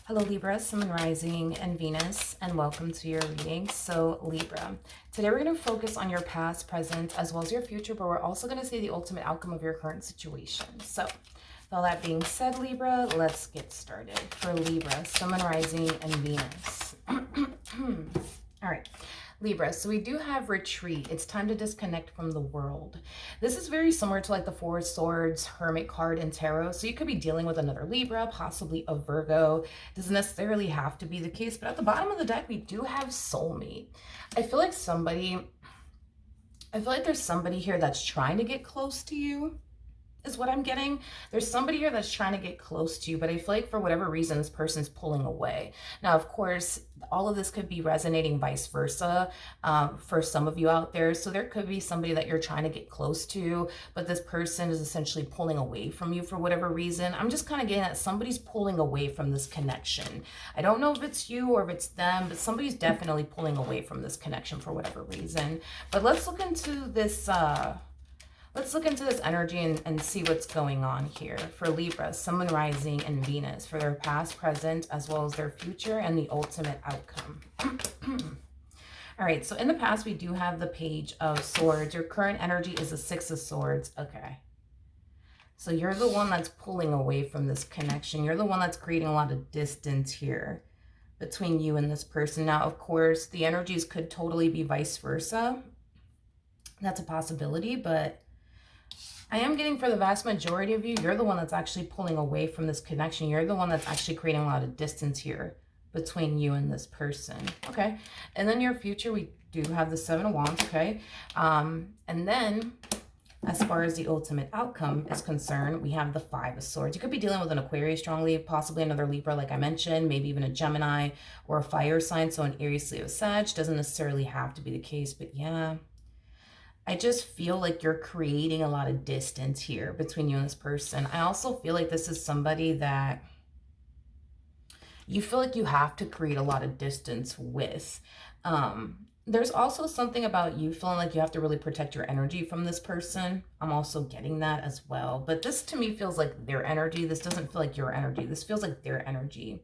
Hello Libra, Sun, Rising, and Venus, and welcome to your reading. So Libra, today we're going to focus on your past, present, as well as your future, but we're also going to see the ultimate outcome of your current situation. So with all that being said, Libra, let's get started. For Libra, Sun, Rising, and Venus. All right. Libra, so we do have retreat. It's time to disconnect from the world. This is very similar to like the Four of Swords, Hermit card, and Tarot. So you could be dealing with another Libra, possibly a Virgo. Doesn't necessarily have to be the case, but at the bottom of the deck, we do have soulmate. I feel like there's somebody here that's trying to get close to you, is what I'm getting. There's somebody here that's trying to get close to you, but I feel like for whatever reason, this person's pulling away. Now, of course, all of this could be resonating vice versa for some of you out there. So there could be somebody that you're trying to get close to, but this person is essentially pulling away from you for whatever reason. I'm just kind of getting that somebody's pulling away from this connection. I don't know if it's you or if it's them, but somebody's definitely pulling away from this connection for whatever reason. But let's look into this energy and see what's going on here for Libra, Sun, Rising, and Venus for their past, present, as well as their future and the ultimate outcome. All right, so in the past, we do have the Page of Swords. Your current energy is the Six of Swords. Okay. So you're the one that's pulling away from this connection. You're the one that's creating a lot of distance here between you and this person. Now, of course, the energies could totally be vice versa. That's a possibility, but I am getting for the vast majority of you, you're the one that's actually pulling away from this connection. You're the one that's actually creating a lot of distance here between you and this person. Okay. And then your future, we do have the Seven of Wands. Okay. And then as far as the ultimate outcome is concerned, we have the Five of Swords. You could be dealing with an Aquarius strongly, possibly another Libra, like I mentioned, maybe even a Gemini or a fire sign. So an Aries, Leo, Sag doesn't necessarily have to be the case, but yeah. I just feel like you're creating a lot of distance here between you and this person. I also feel like this is somebody that you feel like you have to create a lot of distance with. There's also something about you feeling like you have to really protect your energy from this person. I'm also getting that as well. But this to me feels like their energy. This doesn't feel like your energy. This feels like their energy.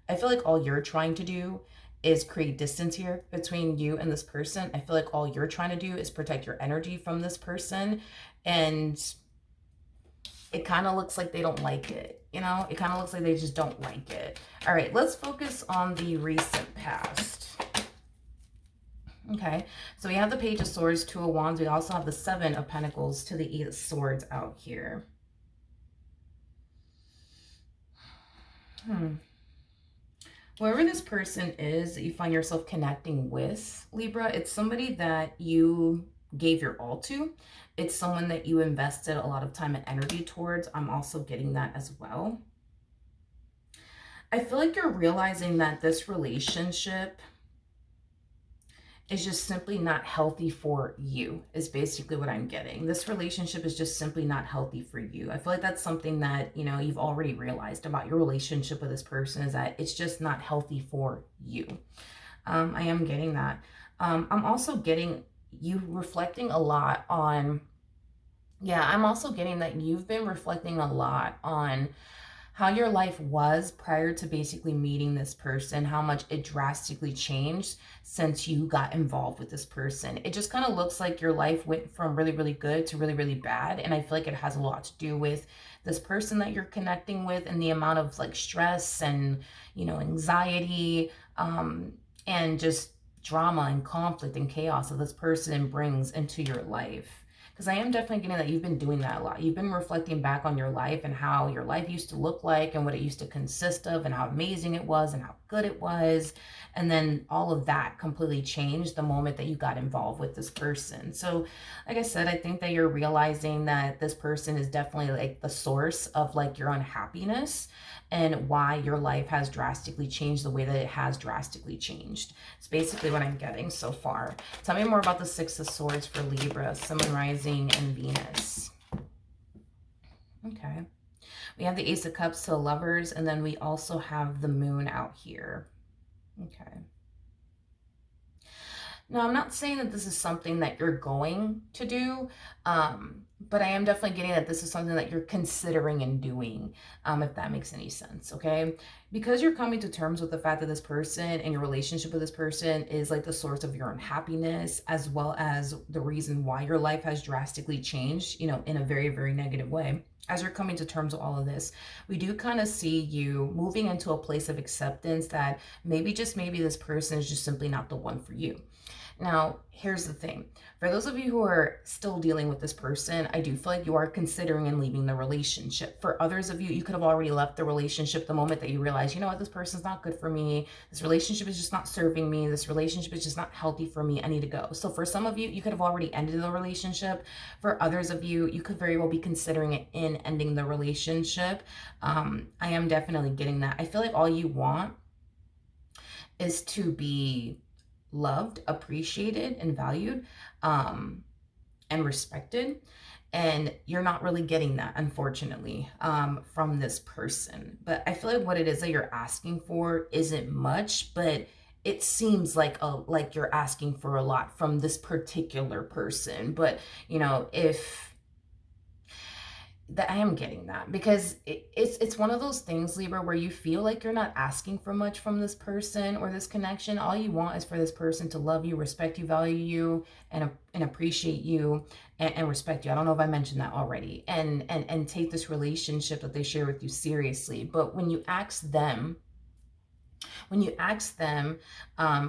I feel like all you're trying to do is create distance here between you and this person. I feel like all you're trying to do is protect your energy from this person. And it kind of looks like they don't like it. You know, it kind of looks like they just don't like it. All right, let's focus on the recent past. Okay, so we have the Page of Swords, Two of Wands. We also have the Seven of Pentacles to the Eight of Swords out here. Whoever this person is that you find yourself connecting with, Libra, it's somebody that you gave your all to. It's someone that you invested a lot of time and energy towards. I'm also getting that as well. I feel like you're realizing that this relationship is just simply not healthy for you, is basically what I'm getting. This relationship is just simply not healthy for you. I feel like that's something that, you know, you've already realized about your relationship with this person, is that it's just not healthy for you. I am getting that. I'm also getting you reflecting a lot on, I'm also getting that you've been reflecting a lot on how your life was prior to basically meeting this person, how much it drastically changed since you got involved with this person. It just kind of looks like your life went from really, really good to really, really bad. And I feel like it has a lot to do with this person that you're connecting with and the amount of like stress and, you know, anxiety and just drama and conflict and chaos that this person brings into your life. Because I am definitely getting that you've been doing that a lot. You've been reflecting back on your life and how your life used to look like and what it used to consist of and how amazing it was and how good it was. And then all of that completely changed the moment that you got involved with this person. So like I said, I think that you're realizing that this person is definitely like the source of like your unhappiness and why your life has drastically changed the way that it has drastically changed. It's basically what I'm getting so far. Tell me more about the Six of Swords for Libra, Sun, Rising, and Venus. Okay. We have the Ace of Cups to Lovers, and then we also have the Moon out here. Okay. Now, I'm not saying that this is something that you're going to do, but I am definitely getting that this is something that you're considering and doing, if that makes any sense, okay? Because you're coming to terms with the fact that this person and your relationship with this person is like the source of your unhappiness, as well as the reason why your life has drastically changed, you know, in a very, very negative way. As you're coming to terms with all of this, we do kind of see you moving into a place of acceptance that maybe, just maybe, this person is just simply not the one for you. Now, here's the thing. For those of you who are still dealing with this person, I do feel like you are considering and leaving the relationship. For others of you, you could have already left the relationship the moment that you realize, you know what, this person's not good for me. This relationship is just not serving me. This relationship is just not healthy for me. I need to go. So for some of you, you could have already ended the relationship. For others of you, you could very well be considering it in ending the relationship. I am definitely getting that. I feel like all you want is to be loved, appreciated, and valued, and respected. And you're not really getting that, unfortunately, from this person. But I feel like what it is that you're asking for isn't much, but it seems like you're asking for a lot from this particular person. But, you know, if that, I am getting that, because it's one of those things, Libra, where you feel like you're not asking for much from this person or this connection. All you want is for this person to love you, respect you, value you, and appreciate you, and respect you. I don't know if I mentioned that already, and take this relationship that they share with you seriously. But when you ask them,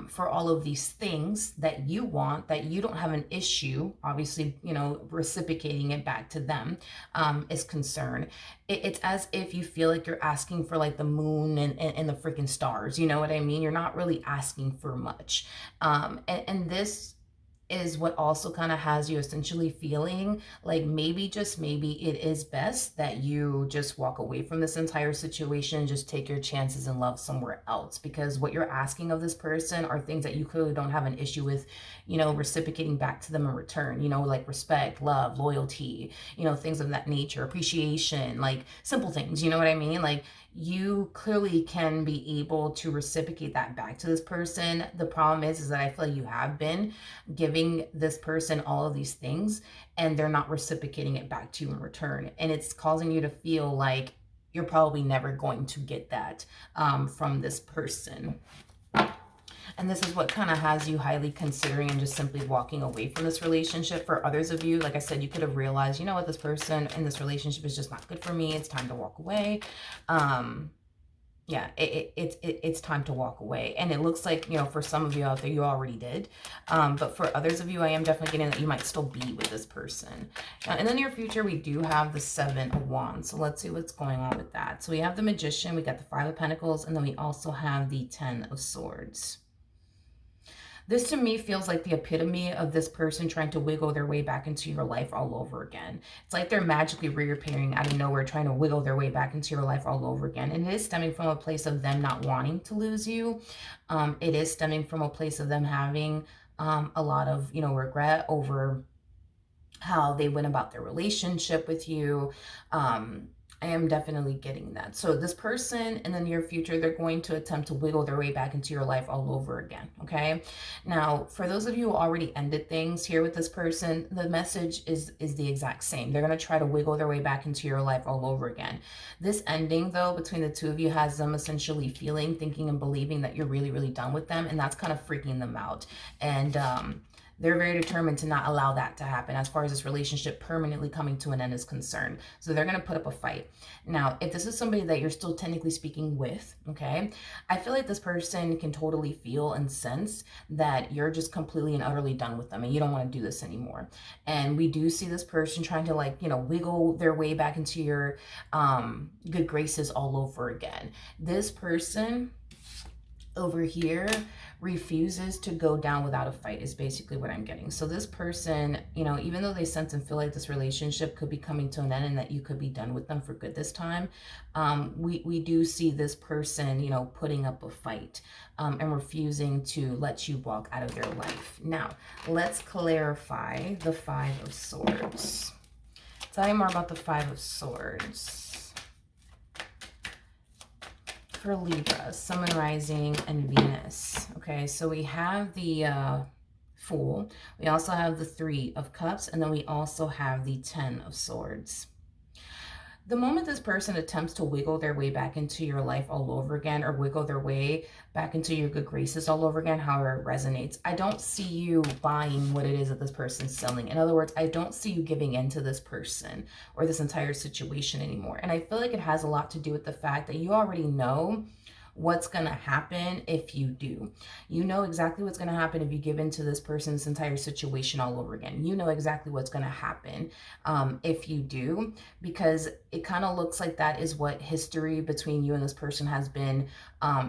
for all of these things that you want, that you don't have an issue, obviously, you know, reciprocating it back to them, is concerned. It's as if you feel like you're asking for like the moon and the freaking stars. You know what I mean? You're not really asking for much. And this is what also kind of has you essentially feeling like maybe, just maybe, it is best that you just walk away from this entire situation, just take your chances and love somewhere else. Because what you're asking of this person are things that you clearly don't have an issue with, you know, reciprocating back to them in return, you know, like respect, love, loyalty, you know, things of that nature, appreciation, like simple things, you know what I mean? Like, you clearly can be able to reciprocate that back to this person. The problem is that I feel like you have been giving this person all of these things and they're not reciprocating it back to you in return. And it's causing you to feel like you're probably never going to get that from this person. And this is what kind of has you highly considering and just simply walking away from this relationship. For others of you, like I said, you could have realized, you know what, this person in this relationship is just not good for me. It's time to walk away. Yeah, it's time to walk away. And it looks like, you know, for some of you out there, you already did. But for others of you, I am definitely getting that you might still be with this person. Now, in the near future, we do have the 7 of Wands. So let's see what's going on with that. So we have the Magician, we got the 5 of Pentacles, and then we also have the 10 of Swords. This to me feels like the epitome of this person trying to wiggle their way back into your life all over again. It's like they're magically reappearing out of nowhere, trying to wiggle their way back into your life all over again. And it is stemming from a place of them not wanting to lose you. It is stemming from a place of them having a lot of, you know, regret over how they went about their relationship with you. I am definitely getting that. So this person in the near future, they're going to attempt to wiggle their way back into your life all over again, okay? Now, for those of you who already ended things here with this person, the message is the exact same. They're going to try to wiggle their way back into your life all over again. This ending, though, between the two of you has them essentially feeling, thinking, and believing that you're really, really done with them, and that's kind of freaking them out. And they're very determined to not allow that to happen as far as this relationship permanently coming to an end is concerned. So they're going to put up a fight. Now, if this is somebody that you're still technically speaking with, okay, I feel like this person can totally feel and sense that you're just completely and utterly done with them and you don't want to do this anymore. And we do see this person trying to, like, you know, wiggle their way back into your good graces all over again. This person over here refuses to go down without a fight is basically what I'm getting. So this person, you know, even though they sense and feel like this relationship could be coming to an end and that you could be done with them for good this time, we do see this person, you know, putting up a fight and refusing to let you walk out of their life. Now, let's clarify the 5 of Swords. Tell you more about the 5 of Swords. For Libra, Sun, Rising, and Venus. Okay, so we have the Fool. We also have the Three of Cups, and then we also have the Ten of Swords. The moment this person attempts to wiggle their way back into your life all over again, or wiggle their way back into your good graces all over again, however it resonates, I don't see you buying what it is that this person's selling. In other words, I don't see you giving in to this person or this entire situation anymore. And I feel like it has a lot to do with the fact that you already know what's going to happen if you do. You know exactly what's going to happen if you give into this person's entire situation all over again. You know exactly what's going to happen if you do, because it kind of looks like that is what history between you and this person has been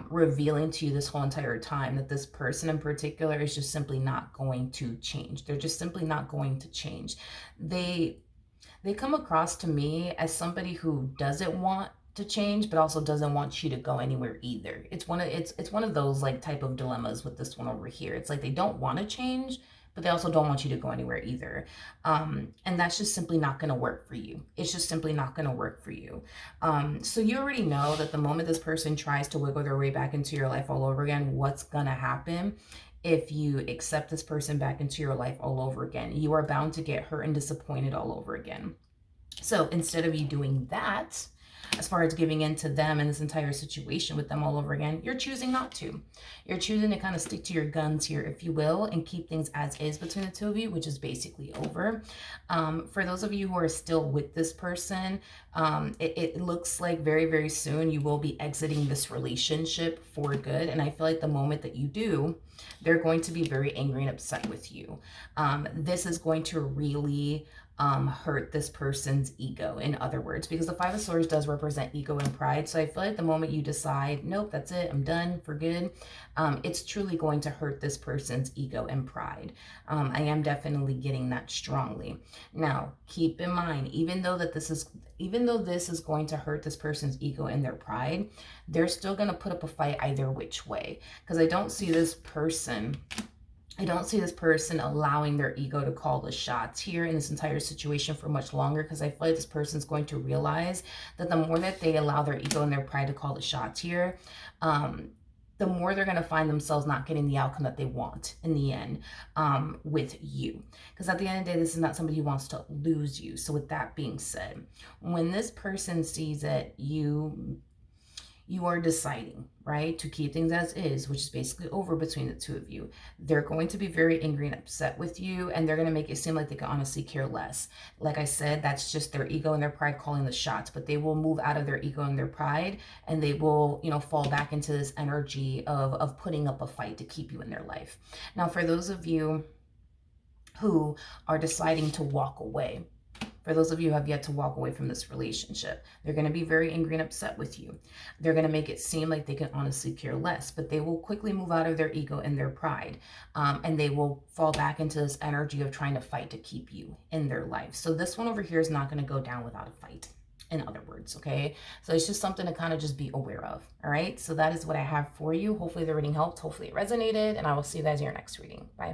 revealing to you this whole entire time, that this person in particular is just simply not going to change. They're just simply not going to change. They come across to me as somebody who doesn't want to change, but also doesn't want you to go anywhere either. It's one of those like type of dilemmas with this one over here. It's like they don't want to change, but they also don't want you to go anywhere either. And that's just simply not going to work for you. It's just simply not going to work for you. So you already know that the moment this person tries to wiggle their way back into your life all over again, what's going to happen if you accept this person back into your life all over again. You are bound to get hurt and disappointed all over again. So instead of you doing that, as far as giving in to them and this entire situation with them all over again, you're choosing not to. You're choosing to kind of stick to your guns here, if you will, and keep things as is between the two of you, which is basically over. For those of you who are still with this person, it looks like very, very soon you will be exiting this relationship for good. And I feel like the moment that you do, they're going to be very angry and upset with you. This is going to really hurt this person's ego, in other words, because the Five of Swords does represent ego and pride. So I feel like the moment you decide, nope, that's it, I'm done for good, it's truly going to hurt this person's ego and pride. I am definitely getting that strongly. Now, keep in mind, even though this is going to hurt this person's ego and their pride, they're still going to put up a fight either which way, because I don't see this person allowing their ego to call the shots here in this entire situation for much longer, because I feel like this person's going to realize that the more that they allow their ego and their pride to call the shots here, the more they're going to find themselves not getting the outcome that they want in the end with you. Because at the end of the day, this is not somebody who wants to lose you. So with that being said, when this person sees that you are deciding, right, to keep things as is, which is basically over between the two of you, they're going to be very angry and upset with you, and they're going to make it seem like they can honestly care less. Like I said, that's just their ego and their pride calling the shots, but they will move out of their ego and their pride, and they will, fall back into this energy of putting up a fight to keep you in their life. Now, for those of you who are deciding to walk away, for those of you who have yet to walk away from this relationship, they're going to be very angry and upset with you. They're going to make it seem like they can honestly care less, but they will quickly move out of their ego and their pride, and they will fall back into this energy of trying to fight to keep you in their life. So this one over here is not going to go down without a fight, in other words, okay? So it's just something to kind of just be aware of, all right? So that is what I have for you. Hopefully the reading helped. Hopefully it resonated, and I will see you guys in your next reading. Bye.